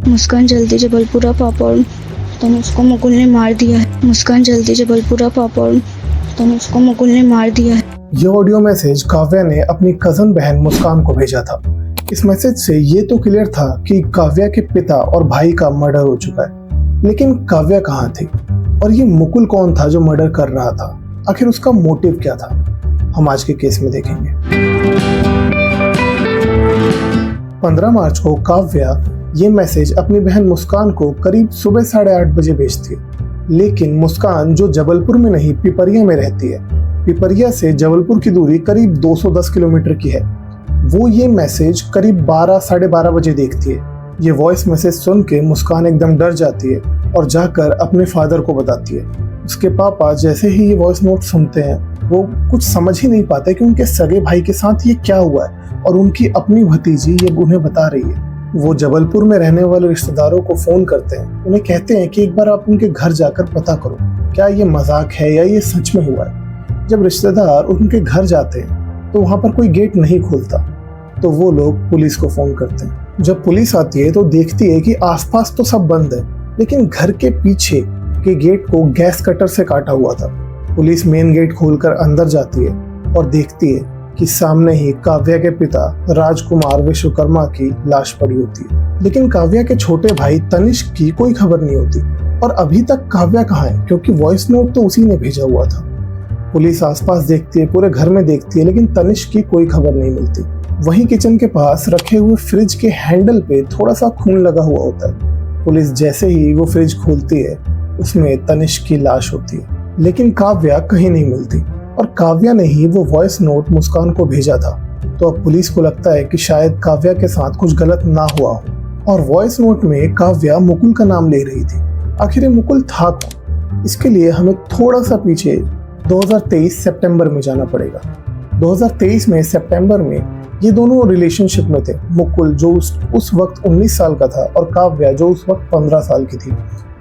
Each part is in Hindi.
मुस्कान जल्दी जबलपुरा पापड़, तनुज को मुकुल ने मार दिया है। मुस्कान जल्दी जबलपुरा पापड़, तनुज को मुकुल ने मार दिया है। ये ऑडियो मैसेज काव्या ने अपनी कजन बहन मुस्कान को भेजा था। इस मैसेज से ये तो क्लियर था कि काव्या के पिता और भाई का मर्डर हो चुका है, लेकिन काव्या कहाँ थी और ये मुकुल कौन था जो मर्डर कर रहा था? आखिर उसका मोटिव क्या था? हम आज के केस में देखेंगे। 15 मार्च को काव्या ये मैसेज अपनी बहन मुस्कान को करीब सुबह 8:30 बजे भेजती है, लेकिन मुस्कान जो जबलपुर में नहीं पिपरिया में रहती है, पिपरिया से जबलपुर की दूरी करीब 210 किलोमीटर की है, वो ये मैसेज करीब 12 साढ़े 12 बजे देखती है। ये वॉइस मैसेज सुन के मुस्कान एकदम डर जाती है और जाकर अपने फादर को बताती है। उसके पापा जैसे ही ये वॉइस नोट सुनते हैं वो कुछ समझ ही नहीं पाते कि उनके सगे भाई के साथ ये क्या हुआ है और उनकी अपनी भतीजी ये उन्हें बता रही है। वो जबलपुर में रहने वाले रिश्तेदारों को फ़ोन करते हैं, उन्हें कहते हैं कि एक बार आप उनके घर जाकर पता करो क्या ये मजाक है या ये सच में हुआ है। जब रिश्तेदार उनके घर जाते हैं तो वहाँ पर कोई गेट नहीं खुलता, तो वो लोग पुलिस को फ़ोन करते हैं। जब पुलिस आती है तो देखती है कि आसपास तो सब बंद है, लेकिन घर के पीछे के गेट को गैस कटर से काटा हुआ था। पुलिस मेन गेट खोलकर अंदर जाती है और देखती है कि सामने ही काव्या के पिता राजकुमार विश्वकर्मा की लाश पड़ी होती है, लेकिन काव्या के छोटे भाई तनिष्क की कोई खबर नहीं होती। और अभी तक काव्या कहाँ है, क्योंकि वॉइस नोट तो उसी ने भेजा हुआ था। पुलिस आसपास देखती है, पूरे घर में देखती है, लेकिन तनिष्क की कोई खबर नहीं मिलती। वहीं किचन के पास रखे हुए फ्रिज के हैंडल पे थोड़ा सा खून लगा हुआ होता है। पुलिस जैसे ही वो फ्रिज खोलती है उसमें तनिष्क की लाश होती है, लेकिन काव्या कहीं नहीं मिलती। और काव्या ने ही वो वॉइस नोट मुस्कान को भेजा था, तो अब पुलिस को लगता है कि शायद काव्या के साथ कुछ गलत ना हुआ हो। और वॉइस नोट में काव्या मुकुल का नाम ले रही थी। आखिर मुकुल था कौन? इसके लिए हमें थोड़ा सा पीछे 2023 सितंबर में जाना पड़ेगा। 2023 में सितंबर में ये दोनों रिलेशनशिप में थे। मुकुल जो उस वक्त 19 साल का था और काव्या जो उस वक्त 15 साल की थी,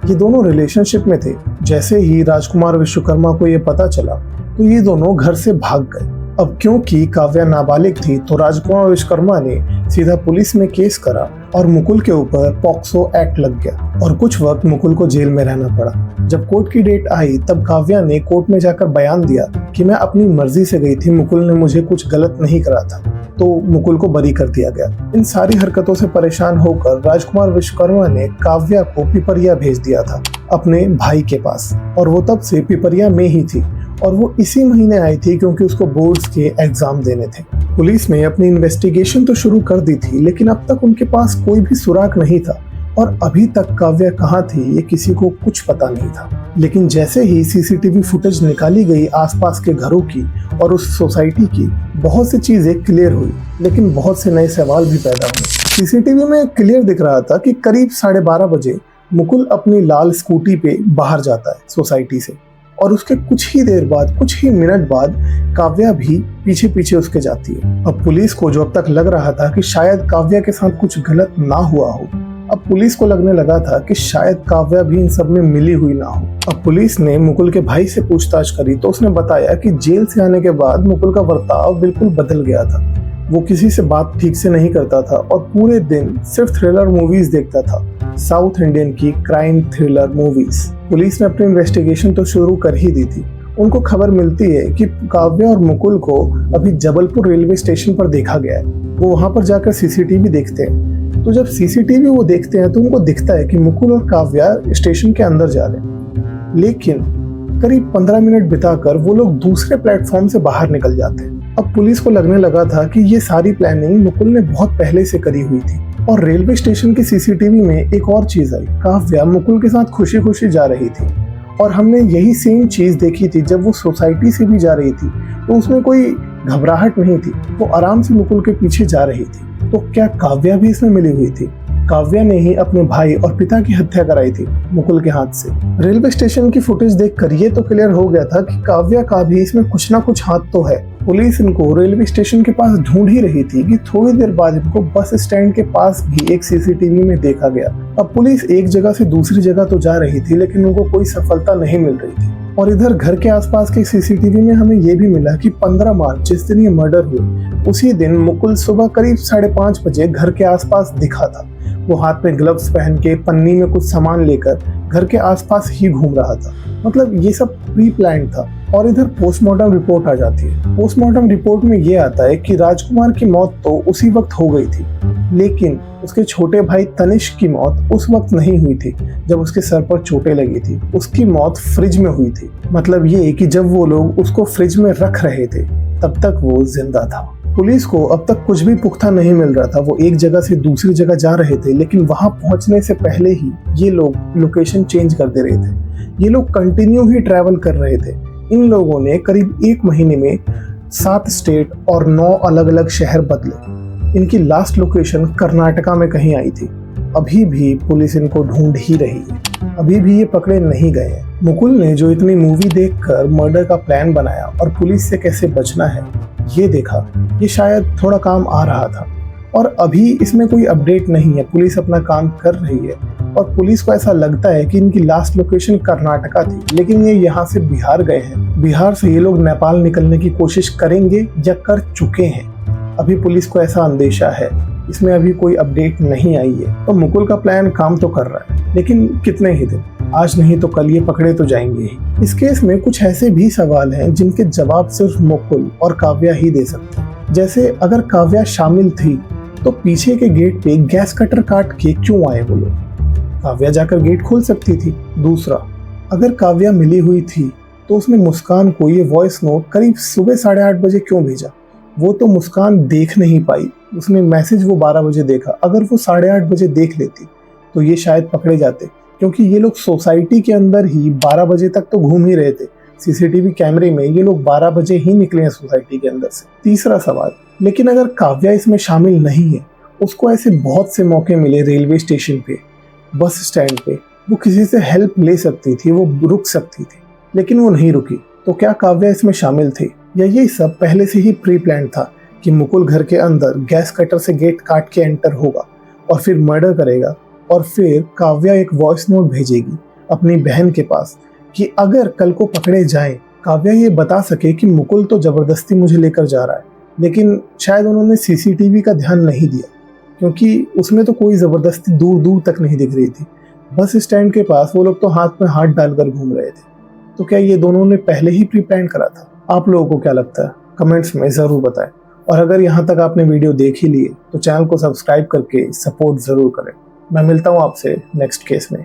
ये दोनों रिलेशनशिप में थे। जैसे ही राजकुमार विश्वकर्मा को ये पता चला तो ये दोनों घर से भाग गए। अब क्योंकि काव्या नाबालिग थी तो राजकुमार विश्वकर्मा ने सीधा पुलिस में केस करा और मुकुल के ऊपर पॉक्सो एक्ट लग गया और कुछ वक्त मुकुल को जेल में रहना पड़ा। जब कोर्ट की डेट आई तब काव्या ने कोर्ट में जाकर बयान दिया कि मैं अपनी मर्जी से गई थी, मुकुल ने मुझे कुछ गलत नहीं करा था, तो मुकुल को बरी कर दिया गया। इन सारी हरकतों से परेशान होकर राजकुमार विश्वकर्मा ने काव्या को पिपरिया भेज दिया था अपने भाई के पास, और वो तब से पिपरिया में ही थी और वो इसी महीने आई थी क्योंकि उसको बोर्ड्स के एग्जाम देने थे। पुलिस ने अपनी इन्वेस्टिगेशन तो शुरू कर दी थी, लेकिन अब तक उनके पास कोई भी सुराग नहीं था और अभी तक काव्या कहाँ थी ये किसी को कुछ पता नहीं था। लेकिन जैसे ही सीसीटीवी फुटेज निकाली गई आसपास के घरों की और उस सोसाइटी की, बहुत सी चीजें क्लियर हुई, लेकिन बहुत से नए सवाल भी पैदा हुए। सीसीटीवी में क्लियर दिख रहा था कि करीब 12:30 बजे मुकुल अपनी लाल स्कूटी पे बाहर जाता है सोसाइटी से, और उसके कुछ ही देर बाद, कुछ ही मिनट बाद काव्या भी पीछे पीछे उसके जाती है। अब पुलिस को जो अब तक लग रहा था कि शायद काव्या के साथ कुछ गलत ना हुआ हो, अब पुलिस को लगने लगा था कि शायद काव्या भी इन सब में मिली हुई ना हो। अब पुलिस ने मुकुल के भाई से पूछताछ करी तो उसने बताया कि जेल से आने के बाद मुकुल का बर्ताव बिल्कुल बदल गया था। वो किसी से बात ठीक से नहीं करता था और पूरे दिन सिर्फ थ्रिलर मूवीज देखता था, साउथ इंडियन की क्राइम थ्रिलर मूवीज। पुलिस ने अपनी इन्वेस्टिगेशन तो शुरू कर ही दी थी। उनको खबर मिलती है कि काव्या और मुकुल को अभी जबलपुर रेलवे स्टेशन पर देखा गया है। वो वहां पर जाकर सीसीटीवी देखते हैं, तो जब सीसीटीवी वो देखते हैं तो उनको दिखता है कि मुकुल और काव्या स्टेशन के अंदर जा रहे हैं, लेकिन करीब 15 मिनट बिताकर वो लोग दूसरे प्लेटफॉर्म से बाहर निकल जाते हैं। अब पुलिस को लगने लगा था कि ये सारी प्लानिंग मुकुल ने बहुत पहले से करी हुई थी। और रेलवे स्टेशन की सीसीटीवी में एक और चीज आई, काव्या मुकुल के साथ खुशी खुशी जा रही थी और हमने यही सेम चीज देखी थी जब वो सोसाइटी से भी जा रही थी, तो उसमें कोई घबराहट नहीं थी, वो आराम से मुकुल के पीछे जा रही थी। तो क्या काव्या भी इसमें मिली हुई थी? काव्या ने ही अपने भाई और पिता की हत्या कराई थी मुकुल के हाथ से। रेलवे स्टेशन की फुटेज देखकर ये तो क्लियर हो गया था कि काव्या का भी इसमें कुछ ना कुछ हाथ तो है। पुलिस इनको रेलवे स्टेशन के पास ढूंढ ही रही थी कि थोड़ी देर बाद इनको बस स्टैंड के पास भी एक सीसीटीवी में देखा गया। अब पुलिस एक जगह से दूसरी जगह तो जा रही थी, लेकिन उनको कोई सफलता नहीं मिल रही थी। और इधर घर के आसपास के सीसीटीवी में हमें ये भी मिला कि 15 मार्च जिस दिन ये मर्डर हुई उसी दिन मुकुल सुबह करीब 5:30 बजे घर के आसपास दिखा था। वो हाथ में ग्लव्स पहन के पन्नी में कुछ सामान लेकर घर के आसपास ही घूम रहा था। मतलब ये सब प्री प्लान था। और इधर पोस्टमार्टम रिपोर्ट आ जाती है। पोस्टमार्टम रिपोर्ट में ये आता है कि राजकुमार की मौत तो उसी वक्त हो गई थी, लेकिन उसके छोटे भाई तनिष्क की मौत उस वक्त नहीं हुई थी जब उसके सर पर चोटें लगी थी। उसकी मौत फ्रिज में हुई थी। मतलब ये कि जब वो लोग उसको फ्रिज में रख रहे थे तब तक वो जिंदा था। पुलिस को अब तक कुछ भी पुख्ता नहीं मिल रहा था। वो एक जगह से दूसरी जगह जा रहे थे, लेकिन वहां पहुंचने से पहले ही ये लोग लोकेशन चेंज कर दे रहे थे। ये लोग कंटिन्यू ही ट्रैवल कर रहे थे। इन लोगों ने करीब 1 महीने में 7 स्टेट और 9 अलग अलग शहर बदले। इनकी लास्ट लोकेशन कर्नाटका में कहीं आई थी। अभी भी पुलिस इनको ढूंढ ही रही है। अभी भी ये पकड़े नहीं गए हैं। मुकुल ने जो इतनी मूवी देखकर मर्डर का प्लान बनाया और पुलिस से कैसे बचना है ये देखा, ये शायद थोड़ा काम आ रहा था। और अभी इसमें कोई अपडेट नहीं है। पुलिस अपना काम कर रही है और पुलिस को ऐसा लगता है कि इनकी लास्ट लोकेशन कर्नाटका थी, लेकिन ये यहाँ से बिहार गए हैं। बिहार से ये लोग नेपाल निकलने की कोशिश करेंगे या कर चुके हैं। अभी पुलिस को ऐसा अंदेशा है। इसमें अभी कोई अपडेट नहीं आई है। तो मुकुल का प्लान काम तो कर रहा है, लेकिन कितने ही दिन, आज नहीं तो कल ये पकड़े तो जाएंगे ही। इस केस में कुछ ऐसे भी सवाल हैं जिनके जवाब सिर्फ मुकुल और काव्या ही दे सकते हैं। जैसे अगर काव्या शामिल थी तो पीछे के गेट पे गैस कटर काट के क्यों आए वो लोग? काव्या जाकर गेट खोल सकती थी। दूसरा, अगर काव्या मिली हुई थी तो उसने मुस्कान को ये वॉइस नोट करीब सुबह 8:30 बजे क्यों भेजा? वो तो मुस्कान देख नहीं पाई। उसने मैसेज वो 12 बजे देखा। अगर वो 8:30 बजे देख लेती तो ये शायद पकड़े जाते, क्योंकि ये लोग सोसाइटी के अंदर ही 12 बजे तक तो घूम ही रहे थे। सीसीटीवी कैमरे में ये लोग 12 बजे ही निकले हैं सोसाइटी के अंदर से। तीसरा सवाल, लेकिन अगर काव्या इसमें शामिल नहीं है, उसको ऐसे बहुत से मौके मिले रेलवे स्टेशन पे, बस स्टैंड पे, वो किसी से हेल्प ले सकती थी, वो रुक सकती थी, लेकिन वो नहीं रुकी। तो क्या काव्या इसमें शामिल थी या ये सब पहले से ही प्री प्लान था कि मुकुल घर के अंदर गैस कटर से गेट काट के एंटर होगा और फिर मर्डर करेगा और फिर काव्या एक वॉइस नोट भेजेगी अपनी बहन के पास कि अगर कल को पकड़े जाएं, काव्या ये बता सके कि मुकुल तो जबरदस्ती मुझे लेकर जा रहा है। लेकिन शायद उन्होंने सीसीटीवी का ध्यान नहीं दिया, क्योंकि उसमें तो कोई जबरदस्ती दूर दूर तक नहीं दिख रही थी। बस स्टैंड के पास वो लोग तो हाथ में हाथ डालकर घूम रहे थे। तो क्या ये दोनों ने पहले ही प्री प्लान करा था? आप लोगों को क्या लगता है? कमेंट्स में ज़रूर बताएं। और अगर यहाँ तक आपने वीडियो देख ही लिए तो चैनल को सब्सक्राइब करके सपोर्ट ज़रूर करें। मैं मिलता हूँ आपसे नेक्स्ट केस में।